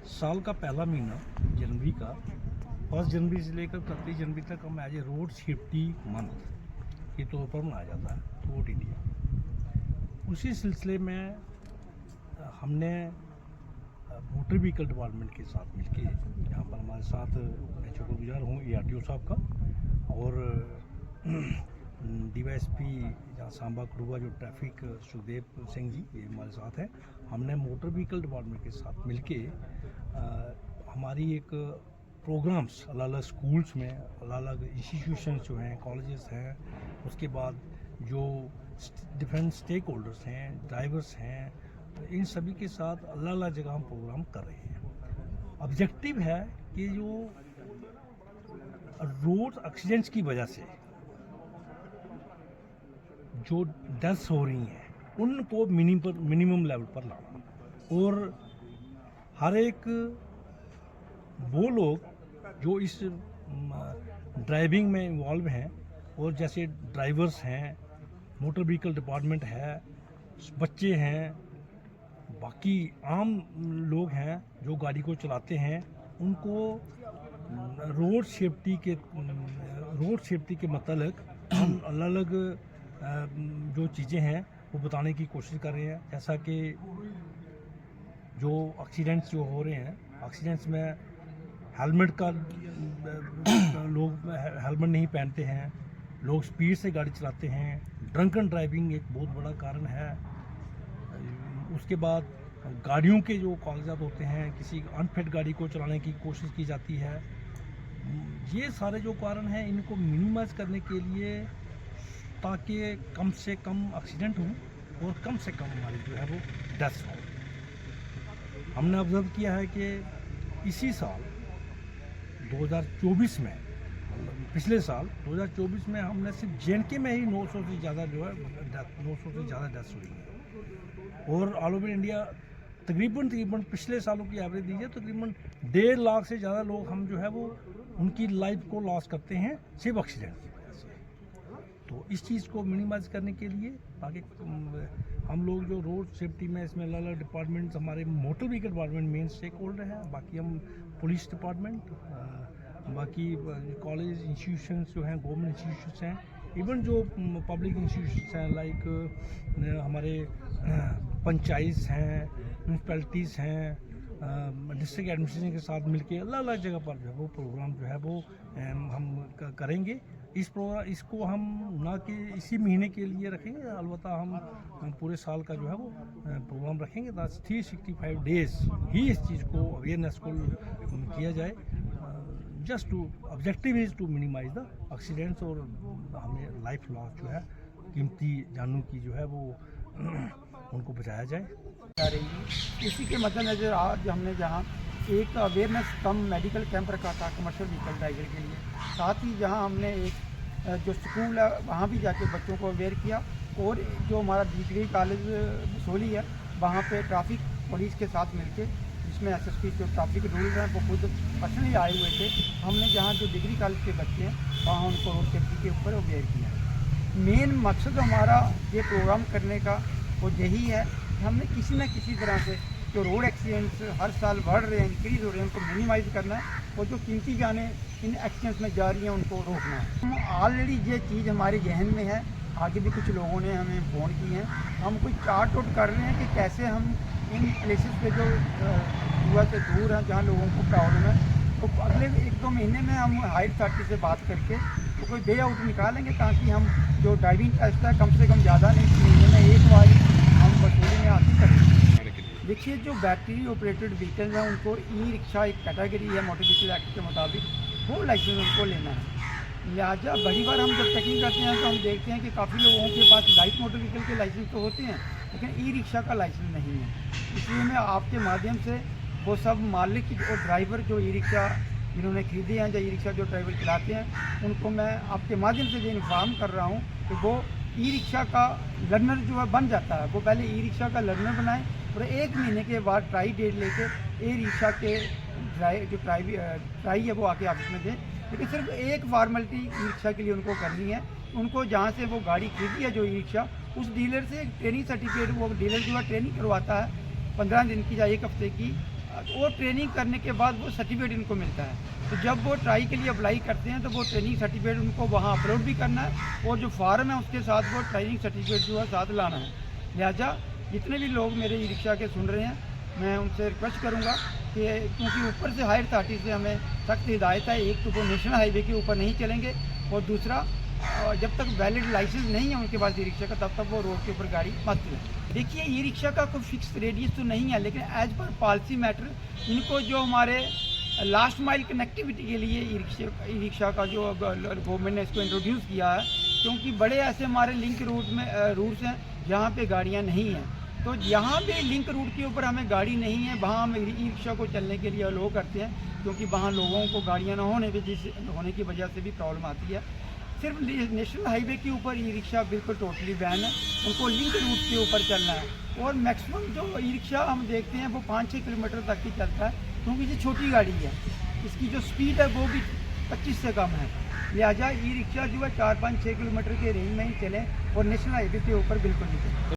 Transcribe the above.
साल का पहला महीना जनवरी का 1 जनवरी से लेकर 31 जनवरी तक हम as a road safety month के तौर पर मनाया जाता है ऑल इंडिया। उसी सिलसिले में हमने मोटर व्हीकल डिपार्टमेंट के साथ मिलके यहाँ पर हमारे साथ मैं शुक्रगुजार हूँ ARTO साहब का और DYSP जहाँ सांबा कड़ुआ जो ट्रैफिक सुखदेव सिंह जी ये हमारे साथ हैं। हमने मोटर व्हीकल डिपार्टमेंट के साथ मिलके हमारी एक प्रोग्राम्स अलग अलग स्कूल्स में अलग अलग इंस्टीट्यूशंस जो हैं कॉलेजेस हैं, उसके बाद जो डिफरेंट स्टेक होल्डर्स हैं ड्राइवर्स हैं, इन सभी के साथ अलग अलग जगह हम प्रोग्राम कर रहे हैं। ऑब्जेक्टिव है कि जो रोड एक्सीडेंट्स की वजह से जो डेथ्स हो रही हैं उनको मिनिमम लेवल पर लाना और हर एक वो लोग जो इस ड्राइविंग में इन्वॉल्व हैं और जैसे ड्राइवर्स हैं, मोटर व्हीकल डिपार्टमेंट है, बच्चे हैं, बाकी आम लोग हैं जो गाड़ी को चलाते हैं, उनको रोड सेफ्टी के मतलब हम अलग अलग जो चीज़ें हैं वो बताने की कोशिश कर रहे हैं। जैसा कि जो एक्सीडेंट्स जो हो रहे हैं, एक्सीडेंट्स में हेलमेट का लोग हेलमेट नहीं पहनते हैं, लोग स्पीड से गाड़ी चलाते हैं, ड्रंकन ड्राइविंग एक बहुत बड़ा कारण है। उसके बाद गाड़ियों के जो कागजात होते हैं, किसी अनफिट गाड़ी को चलाने की कोशिश की जाती है। ये सारे जो कारण हैं इनको मिनिमाइज करने के लिए ताकि कम से कम एक्सीडेंट हो और कम से कम हमारी जो है वो डेथ्स हो। हमने ऑब्जर्व किया है कि इसी साल 2024 में पिछले साल 2024 में हमने सिर्फ JNK में ही 900 से ज़्यादा जो है 900 से ज़्यादा डेथ्स हुई हैं और ऑल ओवर इंडिया तकरीबन पिछले सालों की एवरेज दीजिए तकरीबन 1.5 लाख से ज़्यादा लोग हम जो है वो उनकी लाइफ को लॉस करते हैं सिर्फ एक्सीडेंट की वजह से। तो इस चीज़ को मिनिमाइज करने के लिए ताकि हम लोग जो रोड सेफ्टी में इसमें अलग अलग डिपार्टमेंट्स, हमारे motor vehicle department main stakeholder है, बाकी हम पुलिस डिपार्टमेंट, बाकी कॉलेज इंस्टीट्यूशंस जो हैं गवर्नमेंट इंस्टीट्यूशंस हैं, इवन जो पब्लिक इंस्टीट्यूशंस हैं लाइक हमारे पंचायत हैं, म्यूनसिपैलिटीज़ हैं, डिस्ट्रिक्ट एडमिनिस्ट्रेशन के साथ मिलके अलग अलग जगह पर जो है वो प्रोग्राम जो है वो हम करेंगे। इसको हम ना कि इसी महीने के लिए रखेंगे, अलबत्ता हम पूरे साल का जो है वो प्रोग्राम रखेंगे। 365 डेज़ ही इस चीज़ को अवेयरनेस को किया जाए। Just to objective is to minimise the accidents और हमें लाइफ लॉस जो है कीमती जानों की जो है वो उनको बचाया जाए। इसी के मद्देनज़र आज हमने जहाँ एक अवेयरनेस कम मेडिकल कैंप रखा था कमर्शियल व्हीकल ड्राइवर के लिए, साथ ही जहाँ हमने एक जो स्कूल है वहाँ भी जाके बच्चों को अवेयर किया और जो हमारा डिग्री कॉलेज बसोली है वहाँ पे ट्रैफिक पुलिस के साथ मिलके जिसमें SSP जो ट्रैफिक रूल्स हैं वो खुद पर्सनली आए हुए थे। हमने जहाँ जो डिग्री कॉलेज के बच्चे हैं वहाँ उनको रोड सेफ्टी के ऊपर अवेयर किया। मेन मकसद हमारा ये प्रोग्राम करने का वो यही है कि हमने किसी न किसी तरह से जो रोड एक्सीडेंट्स हर साल बढ़ रहे हैं, इंक्रीज़ हो रहे हैं, उनको मिनिमाइज़ करना है और जो कीमती जानें इन एक्सीडेंट्स में जा रही हैं उनको रोकना है। हम ऑलरेडी ये चीज़ हमारे जहन में है, आगे भी कुछ लोगों ने हमें फ़ोन की हैं, हम कुछ चार्ट आउट कर रहे हैं कि कैसे हम इन प्लेसेस पे जो हुआ से दूर हैं जहाँ लोगों को प्रॉब्लम है, तो अगले 1-2 महीने में हम हाई अथॉरिटी से बात करके तो कोई वे आउट निकालेंगे ताकि हम जो ड्राइविंग टेस्ट है कम से कम ज़्यादा नहीं, महीने में एक बार हम बसोली में हासिल करेंगे। देखिए जो बैटरी ऑपरेटेड व्हीकल हैं उनको ई-रिक्शा एक कैटेगरी है मोटर व्हीकल एक्ट के मुताबिक, वो लाइसेंस उनको लेना है। लिहाजा बड़ी बार हम जब चेकिंग करते हैं तो हम देखते हैं कि काफ़ी लोगों के पास लाइट मोटर व्हीकल के लाइसेंस तो होते हैं लेकिन ई-रिक्शा का लाइसेंस नहीं है। इसलिए मैं आपके माध्यम से वो सब मालिक और ड्राइवर जो ई-रिक्शा जिन्होंने खरीदे हैं या ई-रिक्शा जो ड्राइवर चलाते हैं उनको मैं आपके माध्यम से ये इन्फॉर्म कर रहा हूँ कि वो ई-रिक्शा का लर्नर जो है बन जाता है, वो पहले ई-रिक्शा का लर्नर बनाए और 1 महीने के बाद ट्राई डेट लेके ई-रिक्शा के ट्राई है वो आके ऑफिस में दें। लेकिन सिर्फ एक फार्मेलिटी ई-रिक्शा के लिए उनको करनी है, उनको जहाँ से वो गाड़ी खरीदी है जो ई-रिक्शा उस डीलर से ट्रेनिंग सर्टिफिकेट वो डीलर जो है ट्रेनिंग करवाता है 15 दिन की या 1 हफ्ते की वो ट्रेनिंग करने के बाद वो सर्टिफिकेट इनको मिलता है। तो जब वो ट्राई के लिए अप्लाई करते हैं तो वो ट्रेनिंग सर्टिफिकेट उनको वहाँ अपलोड भी करना है और जो फॉर्म है उसके साथ वो ट्रेनिंग सर्टिफिकेट जो है साथ लाना है। लिहाजा जितने भी लोग मेरे ई रिक्शा के सुन रहे हैं, मैं उनसे रिक्वेस्ट करूंगा कि क्योंकि ऊपर से हायर अथॉरिटी से हमें सख्त हिदायत है, एक तो वो नेशनल हाईवे के ऊपर नहीं चलेंगे और दूसरा जब तक वैलिड लाइसेंस नहीं है उनके पास ई रिक्शा का, तब तक वो रोड के ऊपर गाड़ी मत चलाएं। देखिए, ई रिक्शा का कोई फिक्स रेडियस तो नहीं है, लेकिन एज पर पॉलिसी मैटर इनको जो हमारे लास्ट माइल कनेक्टिविटी के लिए ई रिक्शा का जो गवर्नमेंट ने इसको इंट्रोड्यूस किया है, क्योंकि बड़े ऐसे हमारे लिंक रूट्स हैं जहाँ पे गाड़ियाँ नहीं हैं। तो यहाँ पे लिंक रूट के ऊपर हमें गाड़ी नहीं है, वहाँ हम ई रिक्शा को चलने के लिए अलो करते हैं, क्योंकि वहाँ लोगों को गाड़ियाँ न होने की वजह से भी प्रॉब्लम आती है। सिर्फ नेशनल हाईवे के ऊपर ई रिक्शा बिल्कुल टोटली बैन है, उनको लिंक रूट के ऊपर चलना है। और मैक्सिमम जो ई रिक्शा हम देखते हैं वो 5-6 किलोमीटर तक ही चलता है, क्योंकि ये छोटी गाड़ी है, इसकी जो स्पीड है वो भी 25 से कम है। लिहाजा ई रिक्शा जो है 4-5-6 किलोमीटर के रेंज में ही चलें और नेशनल हाईवे के ऊपर बिल्कुल नहीं चलें।